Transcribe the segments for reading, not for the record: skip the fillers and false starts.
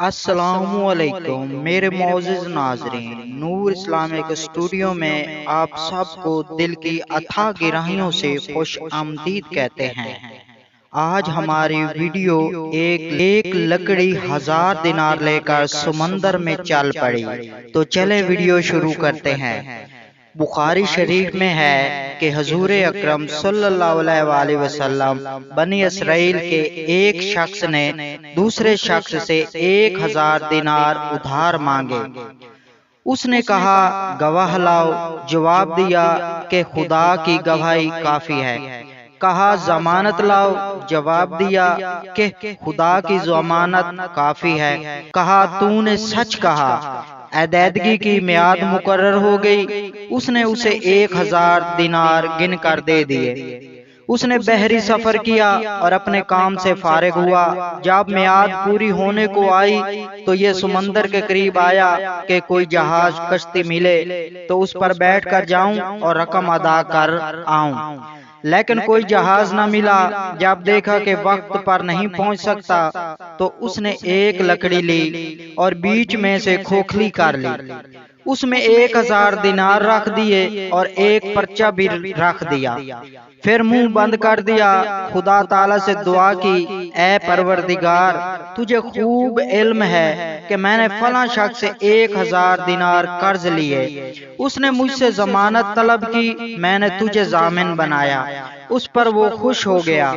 السلام علیکم میرے معزز ناظرین، نور اسلامک اسٹوڈیو میں آپ سب کو دل کی اتھاہ گہرائیوں سے خوش آمدید کہتے ہیں۔ آج ہماری ویڈیو ایک لکڑی 1000 دینار لے کر سمندر میں چل پڑی، تو چلے ویڈیو شروع کرتے ہیں۔ بخاری شریف میں ہے کہ حضور اکرم صلی اللہ علیہ وآلہ وسلم بنی اسرائیل کے ایک شخص نے دوسرے شخص سے 1000 دینار ادھار مانگے۔ اس نے کہا گواہ لاؤ، جواب دیا کہ خدا کی گواہی کافی ہے۔ کہا ضمانت لاؤ، جواب دیا کہ خدا کی ضمانت کافی ہے۔ کہا تو نے سچ کہا۔ ادائیگی کی میعاد مقرر ہو گئی۔ اس نے اسے 1000 دینار گن کر دے دیے۔ اس نے بحری سفر کیا اور اپنے کام سے فارغ ہوا۔ جب میعاد پوری ہونے کو آئی تو یہ سمندر کے قریب آیا کہ کوئی جہاز کشتی ملے تو اس پر بیٹھ کر جاؤں اور رقم ادا کر آؤں، لیکن کوئی جہاز نہ ملا۔ جب دیکھا کہ وقت پر نہیں پہنچ سکتا تو اس نے ایک لکڑی لی اور بیچ میں سے کھوکھلی کر لی۔ اس میں 1000 دینار رکھ دیے اور ایک پرچہ بھی رکھ دیا۔ پھر منہ بند کر دیا۔ خدا تعالی سے دعا کی، اے پروردگار، تجھے خوب علم ہے کہ میں نے فلاں شخص سے 1000 دینار قرض لیے۔ اس نے مجھ سے ضمانت طلب کی، میں نے تجھے ضامن بنایا۔ اس پر وہ خوش ہو گیا۔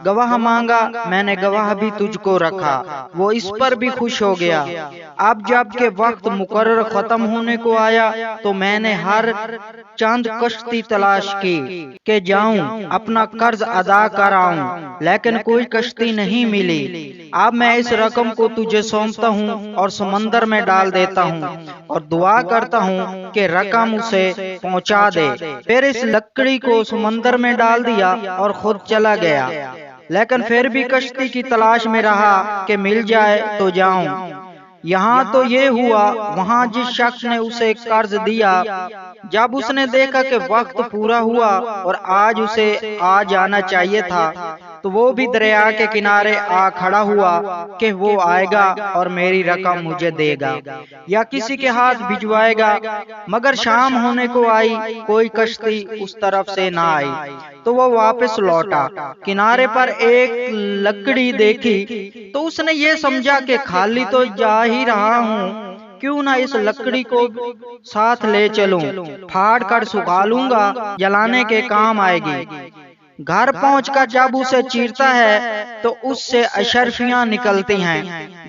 گواہ مانگا، میں نے گواہ بھی تجھ کو رکھا، وہ اس پر بھی خوش ہو گیا۔ اب جب کہ وقت مقرر ختم ہونے کو آیا تو میں نے ہر چند کشتی تلاش کی کہ جاؤں اپنا قرض ادا کر آؤں، لیکن کوئی کشتی نہیں ملی۔ اب میں اس رقم کو تجھے سونپتا ہوں اور سمندر میں ڈال دیتا ہوں اور دعا کرتا ہوں کہ رقم اسے پہنچا دے۔ پھر اس لکڑی کو سمندر میں ڈال دیا اور خود چلا گیا، لیکن پھر بھی کشتی کی تلاش میں رہا کہ مل جائے تو جاؤں۔ یہاں تو یہ ہوا، وہاں جس شخص نے اسے قرض دیا، جب اس نے دیکھا کہ وقت پورا ہوا اور آج اسے آ جانا چاہیے تھا تو وہ بھی دریا کے کنارے آ کھڑا ہوا کہ وہ آئے گا اور میری رقم مجھے دے گا یا کسی کے ہاتھ بھجوائے گا، مگر شام ہونے کو آئی، کوئی کشتی اس طرف سے نہ آئی تو وہ واپس لوٹا۔ کنارے پر ایک لکڑی دیکھی تو اس نے یہ سمجھا کہ خالی تو جا ہی رہا ہوں، کیوں نہ اس لکڑی کو ساتھ لے چلوں، پھاڑ کر سکھا لوں گا، جلانے کے کام آئے گی۔ گھر پہنچ کر جب اسے چیرتا ہے تو اس سے اشرفیاں نکلتی ہیں،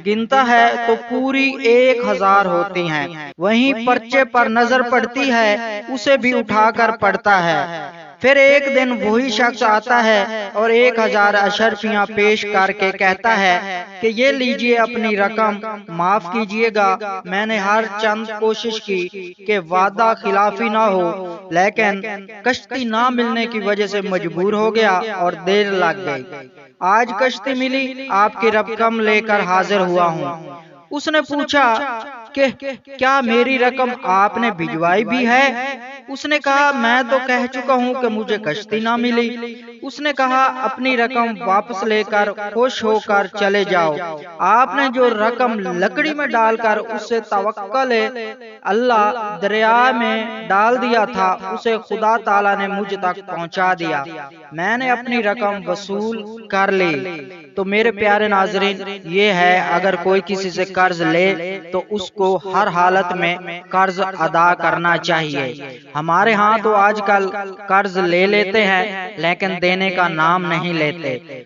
گنتا ہے تو پوری 1000 ہوتی ہیں۔ وہیں پرچے پر نظر پڑتی ہے، اسے بھی اٹھا کر پڑھتا ہے۔ پھر ایک دن وہی شخص آتا ہے اور 1000 اشرفیاں پیش کر کے کہتا ہے کہ یہ لیجئے اپنی رقم، معاف کیجئے گا، میں نے ہر چند کوشش کی کہ وعدہ خلافی نہ ہو، لیکن کشتی نہ ملنے کی وجہ سے مجبور ہو گیا اور دیر لگ گئی۔ آج کشتی ملی، آپ کی رقم لے کر حاضر ہوا ہوں۔ اس نے پوچھا کہ کیا میری رقم آپ نے بھجوائی بھی ہے؟ اس نے کہا میں تو کہہ چکا ہوں کہ مجھے کشتی نہ ملی۔ اس نے کہا اپنی رقم واپس لے کر خوش ہو کر چلے جاؤ۔ آپ نے جو رقم لکڑی میں ڈال کر اسے توکل اللہ دریا میں ڈال دیا تھا، اسے خدا تعالی نے مجھ تک پہنچا دیا، میں نے اپنی رقم وصول کر لی۔ تو میرے پیارے ناظرین، یہ ہے اگر کوئی کسی سے قرض لے تو اس کو ہر حالت میں قرض ادا کرنا چاہیے۔ ہمارے ہاں تو آج کل قرض لے لیتے ہیں لیکن دینے کا نام نہیں لیتے۔